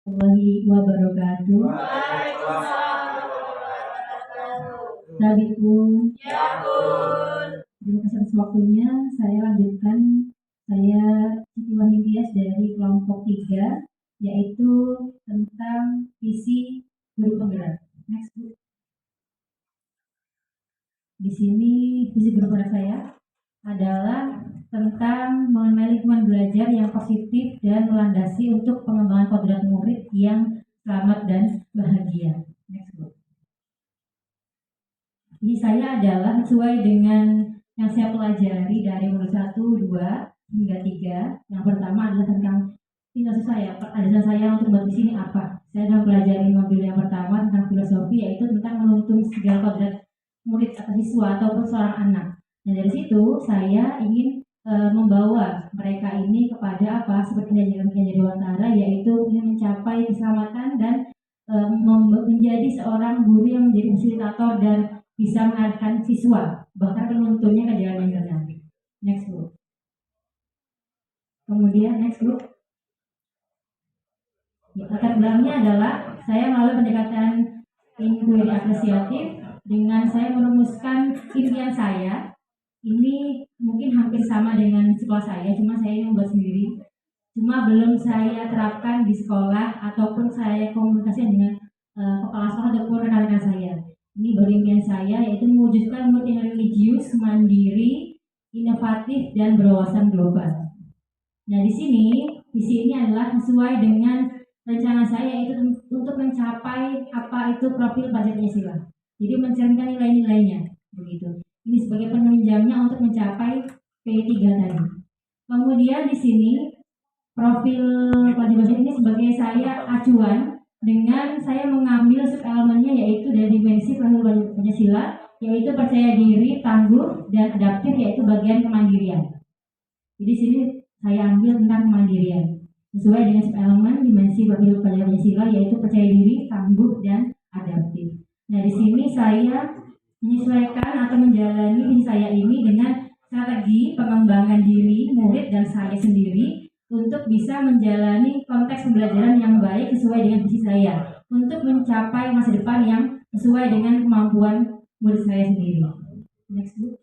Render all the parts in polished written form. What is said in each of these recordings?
Warahmatullahi wabarakatuh. Assalamualaikum. Terima kasih atas waktunya. Saya lanjutkan. Saya Siti Wahyudias dari kelompok 3, yaitu tentang visi guru penggerak. Next, Bu. Di sini visi guru penggerak saya adalah tentang mengenai lingkungan belajar yang positif dan melandasi untuk pengembangan kodrat murid yang selamat dan bahagia. Next, Bu. Jadi saya adalah sesuai dengan yang saya pelajari dari modul 1, 2, hingga 3. Yang pertama adalah tentang filosofi saya, alasan saya untuk buat di sini apa. Saya sudah pelajari modul yang pertama tentang filosofi, yaitu tentang menuntun segala kodrat murid atau siswa ataupun seorang anak. Dan dari situ saya ingin membawa mereka ini kepada apa, seperti yang jadi Dewantara, yaitu ingin mencapai keselamatan dan menjadi seorang guru yang menjadi fasilitator dan bisa mengarahkan siswa, bahkan menuntunnya ke jalan yang benar. Next, Bu. Kemudian next, Bu. Ya, latar belakangnya adalah saya melalui pendekatan inquiry apresiatif dengan saya merumuskan impian saya. Ini mungkin hampir sama dengan sekolah saya, cuma saya membuat sendiri. Cuma belum saya terapkan di sekolah ataupun saya komunikasi dengan kepala sekolah ataupun rekan-rekan saya. Ini baru impian saya, yaitu mewujudkan murid yang religius, mandiri, inovatif, dan berwawasan global. Nah, di sini visi ini adalah sesuai dengan rencana saya, yaitu untuk mencapai apa itu profil pelajar Pancasila. Jadi mencerminkan nilai-nilainya, begitu. Ini sebagai penunjangnya untuk mencapai P3 tadi. Kemudian di sini profil pelajar Pancasila ini sebagai saya acuan dengan saya mengambil sub-elemennya, yaitu dari dimensi profil Pancasila, yaitu percaya diri, tangguh, dan adaptif, yaitu bagian kemandirian. Jadi sini saya ambil tentang kemandirian sesuai dengan sub-elemen dimensi profil Pancasila, yaitu percaya diri, tangguh, dan adaptif. Nah, di sini saya menyesuaikan atau menjalani visi saya ini dengan strategi pengembangan diri murid dan saya sendiri untuk bisa menjalani konteks pembelajaran yang baik sesuai dengan visi saya, untuk mencapai masa depan yang sesuai dengan kemampuan murid saya sendiri. Next, Bu.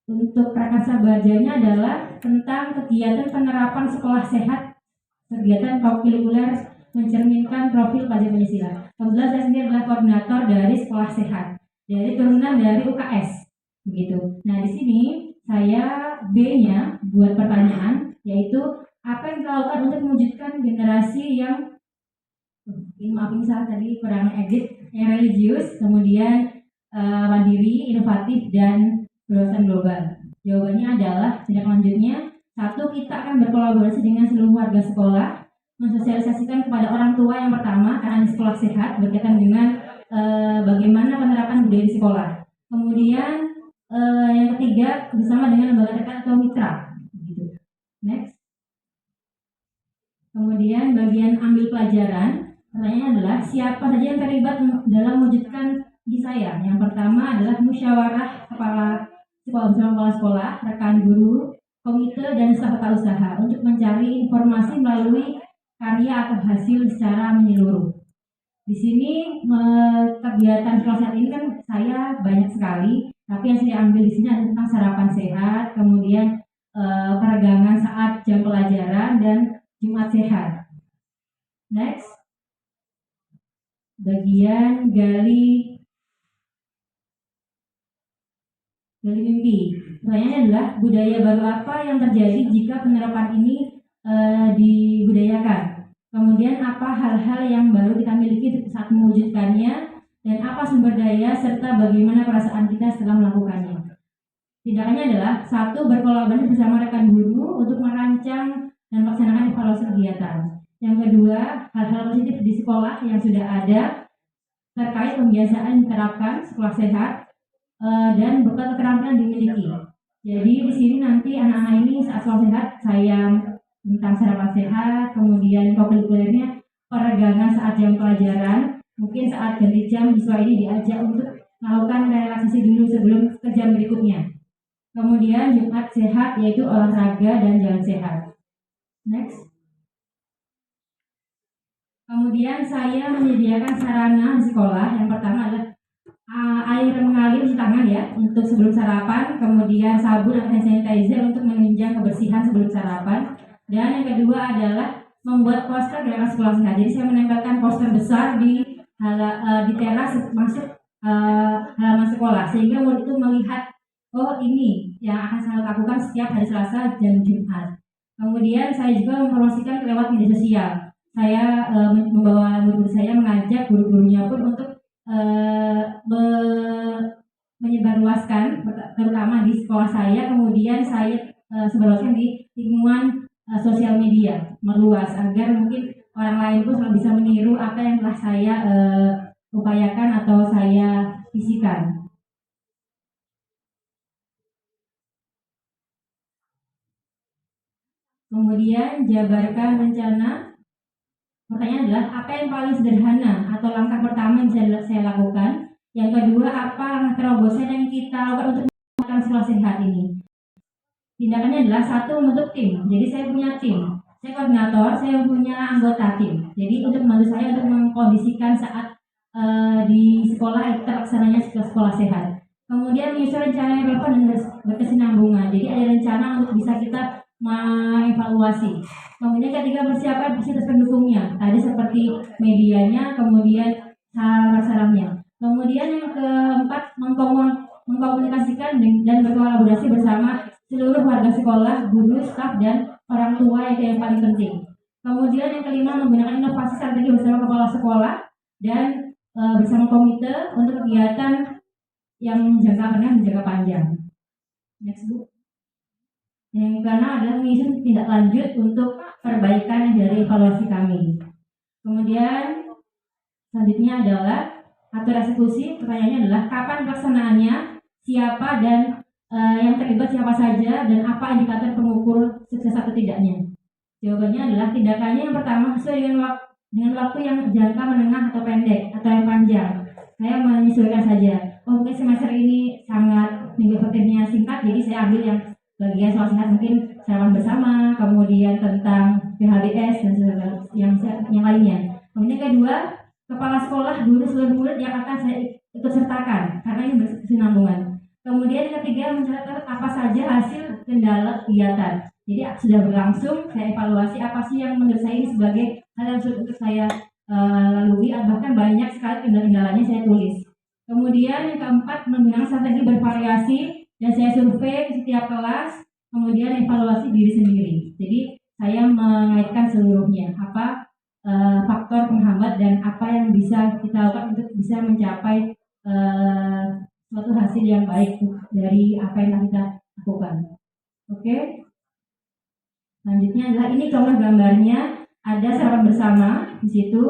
Untuk prakarsa belajarnya adalah tentang kegiatan penerapan sekolah sehat, kegiatan kurikuler mencerminkan profil pelajar Pancasila. Kebetulan saya sendiri adalah koordinator dari sekolah sehat, dari turunan dari UKS, begitu. Nah, di sini saya B-nya buat pertanyaan, yaitu apa yang dilakukan untuk mewujudkan generasi yang maaf ini salah tadi kurang edit, yang religius, kemudian mandiri, inovatif, dan berwawasan global. Jawabannya adalah tindak lanjutnya, 1, kita akan berkolaborasi dengan seluruh warga sekolah, mensosialisasikan kepada orang tua yang pertama, karena di sekolah sehat berkaitan dengan bagaimana penerapan budaya di sekolah. Kemudian yang ketiga, bersama dengan lembaga terkait atau mitra. Gitu. Next. Kemudian bagian ambil pelajaran, pertanyaannya adalah siapa saja yang terlibat dalam mewujudkan visi saya. Yang pertama adalah musyawarah kepala sekolah, rekan guru, komite, dan staf tata usaha untuk mencari informasi melalui karya atau hasil secara menyeluruh. Di sini kegiatan sekolah sehat ini kan saya banyak sekali, tapi yang saya ambil di sini ada tentang sarapan sehat, kemudian peregangan saat jam pelajaran, dan Jumat sehat. Next, bagian gali mimpi. Pertanyaannya adalah budaya baru apa yang terjadi jika penerapan ini dibudayakan. Kemudian apa hal-hal yang baru kita miliki saat mewujudkannya, dan apa sumber daya serta bagaimana perasaan kita setelah melakukannya. Tindakannya adalah 1, berkolaborasi bersama rekan guru untuk merancang dan melaksanakan evaluasi kegiatan. Yang kedua, hal-hal positif di sekolah yang sudah ada terkait pembiasaan diterapkan sekolah sehat dan bekal keterampilan dimiliki. Jadi di sini nanti anak-anak ini saat sekolah sehat saya tentang sarapan sehat, kemudian kurikulernya peregangan saat jam pelajaran, mungkin saat ganti jam siswa ini diajak untuk melakukan relaksasi dulu sebelum ke jam berikutnya. Kemudian Jumat sehat, yaitu olahraga dan jalan sehat. Next. Kemudian saya menyediakan sarana di sekolah. Yang pertama adalah air mengalir di tangan ya untuk sebelum sarapan, kemudian sabun atau hand sanitizer untuk menunjang kebersihan sebelum sarapan, dan yang kedua adalah membuat poster gerakan sekolah sehat. Jadi saya menempelkan poster besar di di teras masuk halaman sekolah sehingga murid itu melihat, oh ini yang akan saya lakukan setiap hari Selasa dan Jumat. Kemudian saya juga mempromosikan lewat media sosial. Saya membawa guru saya mengajak guru-gurunya pun untuk menyebarluaskan terutama di sekolah saya, kemudian saya sebarluaskan di lingkungan sosial media meluas agar mungkin orang lain pun bisa meniru apa yang telah saya upayakan atau saya visikan. Kemudian jabarkan rencana. Pertanyaan adalah apa yang paling sederhana atau langkah pertama yang bisa saya lakukan. Yang kedua, apa langkah terobosan yang kita lakukan untuk melakukan sekolah sehat ini. Tindakannya adalah satu, membentuk tim. Jadi saya punya tim. Saya koordinator, saya punya anggota tim. Jadi untuk membantu saya untuk mengkondisikan saat di sekolah terlaksananya sekolah sehat. Kemudian menyusun rencana yang relevan dan berkesinambungan. Jadi ada rencana untuk bisa kita mengevaluasi. Kemudian ketiga, persiapan fasilitas pendukungnya. Tadi seperti medianya, kemudian sarana-sarananya. Kemudian yang keempat, mengkomunikasikan dan berkolaborasi bersama seluruh warga sekolah, guru, staf, dan orang tua yang paling penting. Kemudian yang kelima, menggunakan inovasi strategi bersama kepala sekolah dan bersama komite untuk kegiatan yang jangka menengah dan jangka panjang. Next, Bu. Yang keenam adalah menyusun tindak lanjut untuk perbaikan dari evaluasi kami. Kemudian selanjutnya adalah atur eksekusi. Pertanyaannya adalah kapan pelaksanaannya, siapa dan yang terlibat siapa saja, dan apa indikator pengukur sukses atau tidaknya. Jawabannya adalah tindakannya yang pertama sesuai dengan waktu yang jangka menengah atau pendek atau yang panjang. Saya menyesuaikan saja. Oh, mungkin semester ini sangat minggu efektifnya singkat, jadi saya ambil yang bagian soal sehat, mungkin sarapan bersama, kemudian tentang PHBS dan yang lainnya. Kemudian kedua, kepala sekolah, guru, seluruh murid yang akan saya ikut sertakan karena ini berkesinambungan. Kemudian yang ketiga, mencatat apa saja hasil kendala kegiatan. Jadi sudah berlangsung, saya evaluasi apa sih yang menurut saya ini sebagai hal yang sulit untuk saya lalui, bahkan banyak sekali kendala-kendalanya saya tulis. Kemudian yang keempat, menggunakan strategi bervariasi dan saya survei setiap kelas, kemudian evaluasi diri sendiri. Jadi saya mengaitkan seluruhnya, apa faktor penghambat dan apa yang bisa kita lakukan untuk bisa mencapai suatu hasil yang baik dari apa yang kita lakukan. Oke. Selanjutnya adalah ini contoh gambarnya, ada sarapan bersama di situ.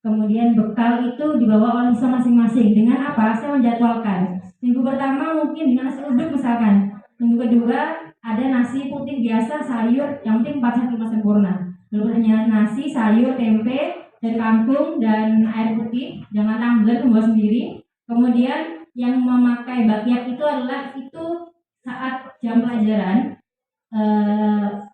Kemudian bekal itu dibawa oleh siswa masing-masing. Dengan apa? Saya menjadwalkan. Minggu pertama mungkin dengan nasi uduk misalkan. Minggu kedua ada nasi putih biasa, sayur, yang penting 4 sehat 5 sempurna. Lalu hanya nasi, sayur, tempe, dan kangkung, dan air putih. Jangan tumbler, membawa sendiri. Kemudian yang memakai bakiak itu adalah itu saat jam pelajaran.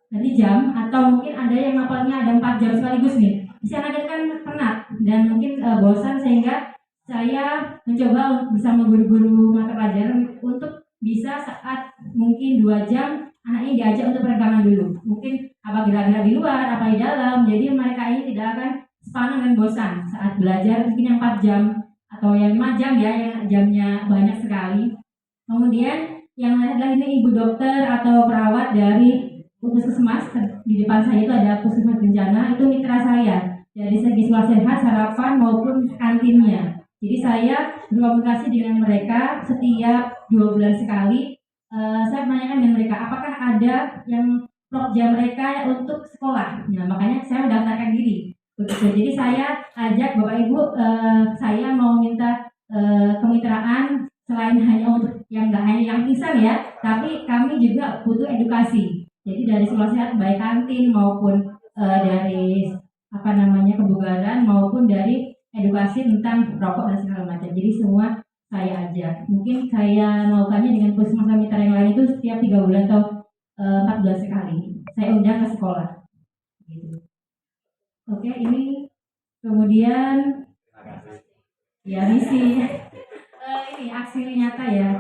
Dari jam, atau mungkin ada yang mapalnya ada 4 jam sekaligus nih. Di sana kita kan penat dan mungkin bosan, sehingga saya mencoba bersama guru-guru mata pelajaran untuk bisa saat mungkin 2 jam anak ini diajak untuk peregangan dulu. Mungkin apa gerak-gerak di luar, apa di dalam. Jadi mereka ini tidak akan sepaneng dan bosan saat belajar. Mungkin yang 4 jam atau yang 5 jam ya, yang jamnya banyak sekali. Kemudian yang adalah ini ibu dokter atau perawat dari puskesmas. Di depan saya itu ada puskesmas bencana, itu mitra saya dari segi sekolah sehat, sarapan maupun kantinnya. Jadi saya berkomunikasi dengan mereka setiap 2 bulan sekali. Saya menanyakan dengan mereka apakah ada yang program mereka untuk sekolah. Nah, makanya saya mendaftarkan diri. Jadi saya ajak Bapak Ibu, saya mau minta kemitraan selain hanya untuk yang nggak hanya yang pingsan ya, tapi kami juga butuh edukasi. Jadi dari sekolah sehat baik kantin maupun dari kebugaran maupun dari edukasi tentang rokok dan segala macam. Jadi semua saya ajak. Mungkin saya melakukannya dengan puskesmas mitra yang lain itu setiap 3 bulan atau 4 bulan sekali. Saya undang ke sekolah. Oke, ini kemudian ya misi ini aksi nyata ya.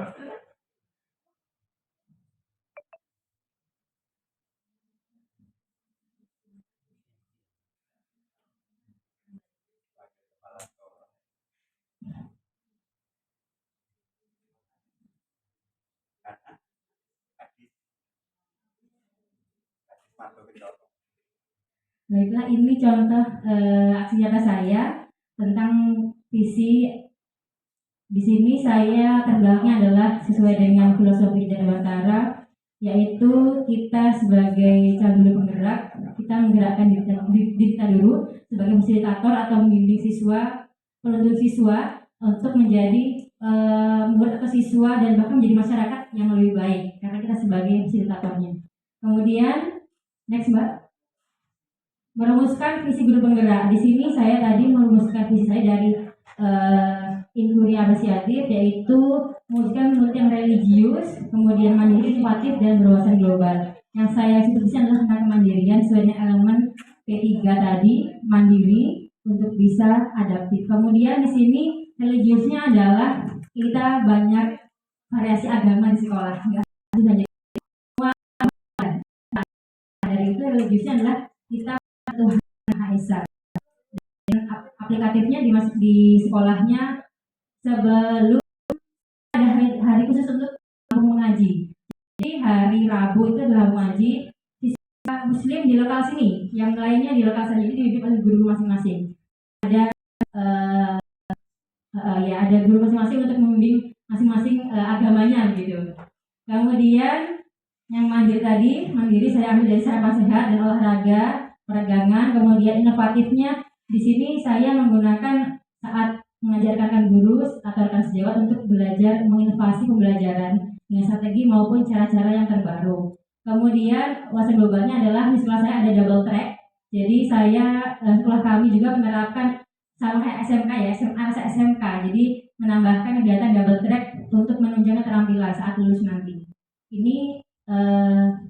Baiklah, ini contoh aksi nyata saya tentang visi. Di sini saya terbelakangnya adalah sesuai dengan filosofi Jawa, yaitu kita sebagai calon penggerak, kita menggerakkan diri kita dulu sebagai fasilitator atau membimbing siswa, penuntun siswa untuk menjadi murid atau siswa dan bahkan menjadi masyarakat yang lebih baik karena kita sebagai fasilitatornya. Kemudian next Mbak, merumuskan visi guru penggerak. Di sini saya tadi merumuskan visi saya dari inquiry apresiatif, yaitu mewujudkan murid yang religius, kemudian mandiri, inovatif, dan berwawasan global. Yang saya sebut di sini adalah tentang kemandirian sesuai dengan elemen P3 tadi, mandiri untuk bisa adaptif. Kemudian di sini religiusnya adalah kita banyak variasi agama di sekolah. Dari itu religiusnya adalah kita Tuhan Maha Esa. Aplikatifnya di sekolahnya sebelum ada hari khusus untuk mengaji. Jadi hari Rabu itu adalah mengaji siswa Muslim di lokal sini, yang lainnya di lokal saja, jadi dibimbing oleh guru masing-masing. Ada ada guru masing-masing untuk membimbing masing-masing agamanya gitu. Kemudian yang mandiri saya ambil dari sarapan sehat dan olahraga, peregangan. Kemudian inovatifnya di sini saya menggunakan saat mengajarkan guru atau rekan sejawat untuk belajar menginovasi pembelajaran dengan strategi maupun cara-cara yang terbaru. Kemudian wawasan globalnya adalah di sekolah saya ada double track. Jadi sekolah kami juga menerapkan sama kayak SMK ya, SMA SMK. Jadi menambahkan kegiatan double track untuk menunjang keterampilan saat lulus nanti. Ini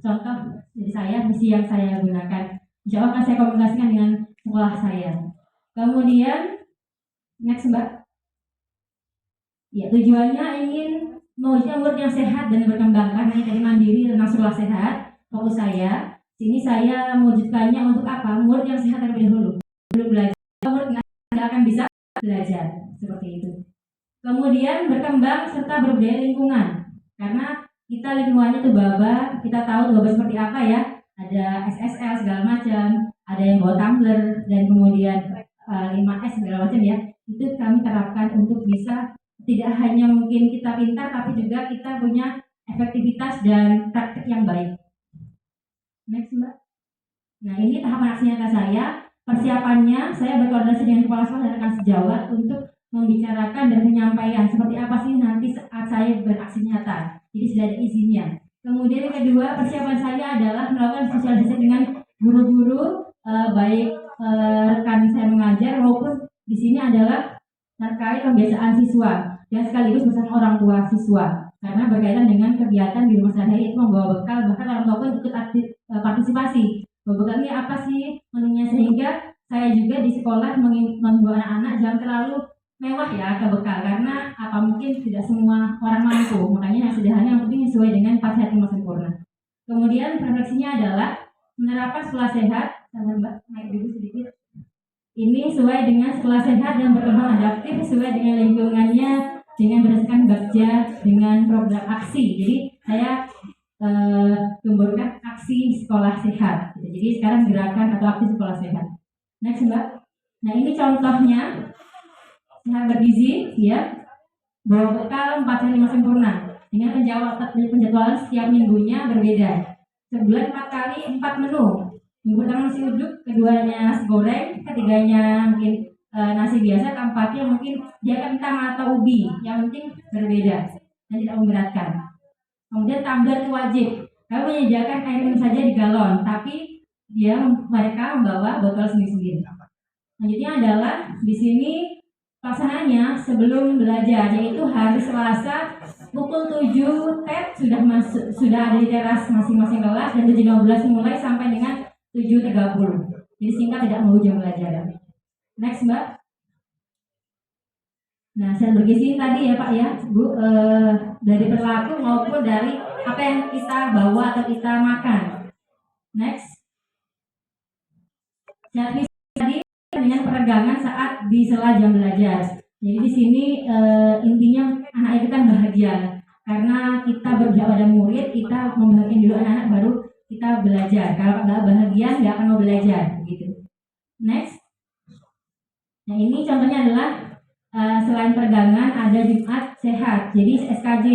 contoh dari saya, misi yang saya gunakan. Insya Allah akan saya komunikasikan dengan sekolah saya. Kemudian next Mbak. Ya, tujuannya ingin mewujudkan murid yang sehat dan berkembang. Karena ini dari mandiri tentang sekolah sehat, fokus saya. Sini saya mewujudkannya untuk apa? Murid yang sehat terlebih dahulu. Belum belajar, murid nggak akan bisa belajar seperti itu. Kemudian berkembang serta berbudaya lingkungan. Karena kita lingkungannya tuh baba, kita tahu baba seperti apa ya, ada SSL segala macam, ada yang bawa tumbler dan kemudian 5S segala macam ya. Itu kami terapkan untuk bisa tidak hanya mungkin kita pintar, tapi juga kita punya efektivitas dan praktik yang baik. Next Mbak. Nah ini tahapan aksi nyata saya. Persiapannya saya berkoordinasi dengan kepala sekolah dan rekan sejawat untuk membicarakan dan menyampaikan seperti apa sih nanti saat saya beraksi nyata. Jadi sudah ada izinnya. Kemudian yang kedua, persiapan saya adalah melakukan sosialisasi dengan guru-guru, baik rekan saya mengajar maupun di sini adalah terkait pembiasaan siswa dan sekaligus bersama orang tua siswa. Karena berkaitan dengan kegiatan di rumah saya itu membawa bekal, bahkan orang tua pun ikut partisipasi. Bekalnya apa sih menunya, sehingga saya juga di sekolah membawa anak-anak jangan terlalu mewah ya ke bekal, karena apa mungkin tidak semua orang mampu, makanya yang sederhana yang penting sesuai dengan pasar yang sempurna. Kemudian refleksinya adalah menerapkan sekolah sehat, sama Mbak naik dulu sedikit. Ini sesuai dengan sekolah sehat dan berkembang adaptif sesuai dengan lingkungannya dengan berdasarkan bagja dengan program aksi. Jadi saya tumbuhkan aksi sekolah sehat. Jadi sekarang gerakan atau aksi sekolah sehat. Next Mbak. Nah ini contohnya sehat bergizi ya, bawa bekal 4 hari 5 sempurna dengan penjadwalan setiap minggunya berbeda. Sebulan 4 kali 4 menu. Minggu pertama nasi uduk, keduanya nasi goreng, ketiganya mungkin nasi biasa, keempatnya mungkin dia kentang atau ubi. Yang penting berbeda dan tidak memberatkan. Kemudian tumbler itu wajib. Kami menyediakan air minum saja di galon, tapi mereka membawa botol sendiri-sendiri. Selanjutnya adalah di sini pelaksananya sebelum belajar, yaitu hari Selasa pukul 7 TET sudah ada di teras masing-masing kelas, dan 7.15 mulai sampai dengan 7.30. Jadi singkat tidak mau jam belajar. Next Mbak. Nah, sel bergizi tadi ya Pak ya, Bu, dari perilaku maupun dari apa yang kita bawa atau kita makan. Next. Sehat fisik tadi dengan peregangan saat di sela jam belajar. Jadi di sini intinya anak itu kan bahagia karena kita berpihak pada murid, kita membahagiakan dulu anak-anak baru kita belajar. Kalau nggak bahagia nggak akan mau belajar, gitu. Next. Nah ini contohnya adalah selain peregangan ada Jumat Sehat, jadi SKJ.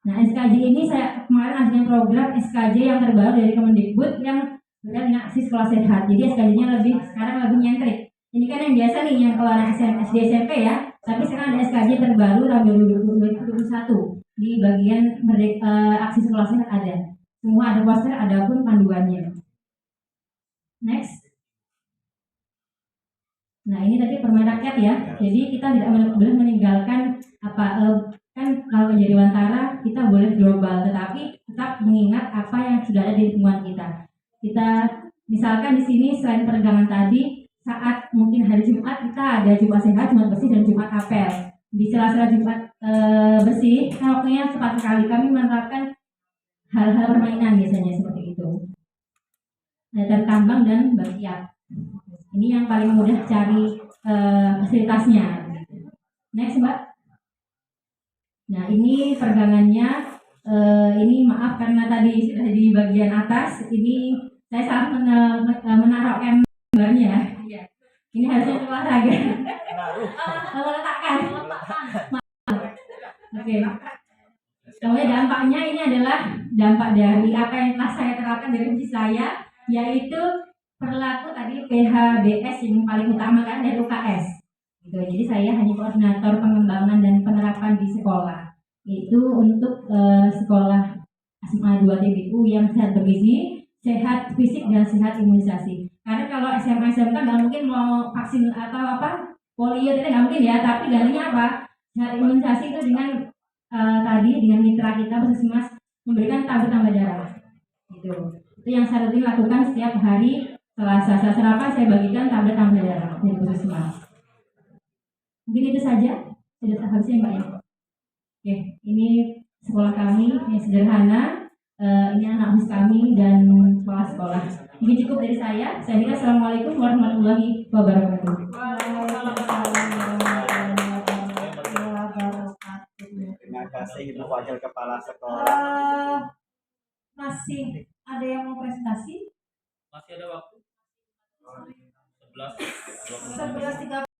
Nah SKJ ini saya kemarin ada program SKJ yang terbaru dari Kemendikbud yang berkaitan dengan aksi sekolah sehat. Jadi SKJ-nya sekarang lebih nyentrik. Ini kan yang biasa nih yang kalau anak SD SMP ya, tapi sekarang ada SKJ terbaru tahun 2021 di bagian aksi sekolah sehat ada. Semua ada poster, ada pun panduannya. Next. Nah ini tadi permen rakyat ya. Jadi kita tidak boleh meninggalkan kan kalau menjadi Wantara kita boleh global, tetapi tetap mengingat apa yang sudah ada di lingkungan kita. Kita misalkan di sini selain peregangan tadi, saat mungkin hari Jumat kita ada Jumat Sehat, Jumat Bersih, dan Jumat Apel. Di sela-sela Jumat bersih, waktunya cepat sekali kami menerapkan hal-hal permainan biasanya seperti itu. Dan tambang dan bakiak. Ini yang paling mudah cari fasilitasnya. Next Mbak. Nah ini peregangannya. Ini maaf karena tadi sudah di bagian atas. Ini saya salah menaruh gambarnya. Ini harusnya olahraga. Meletakkan. Oke. Kemudian dampaknya ini adalah dampak dari apa yang telah saya terapkan dari uji saya, yaitu perilaku tadi PHBS yang paling utama kan dari UKS. Gitu. Jadi saya hanya koordinator pengembangan dan penerapan di sekolah. Itu untuk sekolah SMA 2 TBU yang sehat bergizi, sehat fisik dan sehat imunisasi. Karena kalau SMA SMK nggak mungkin mau vaksin atau apa polio itu nggak mungkin ya. Tapi gantinya apa? Sehat imunisasi itu dengan tadi dengan mitra kita Puskesmas memberikan tablet tambah darah. Gitu. Itu yang saya rutin lakukan setiap hari. Selasa apa saya bagikan tablet tambah darah dari Puskesmas. Mungkin itu saja. Sudah habisnya Mbak ya. Oke, ini sekolah kami yang sederhana. Ini anak kami dan sekolah-sekolah. Mungkin cukup dari saya. Saya kira assalamualaikum warahmatullahi wabarakatuh. Terima kasih Ibu Wakil Kepala Sekolah. Masih ada yang mau presentasi? Masih ada waktu. 11.30. 11.30.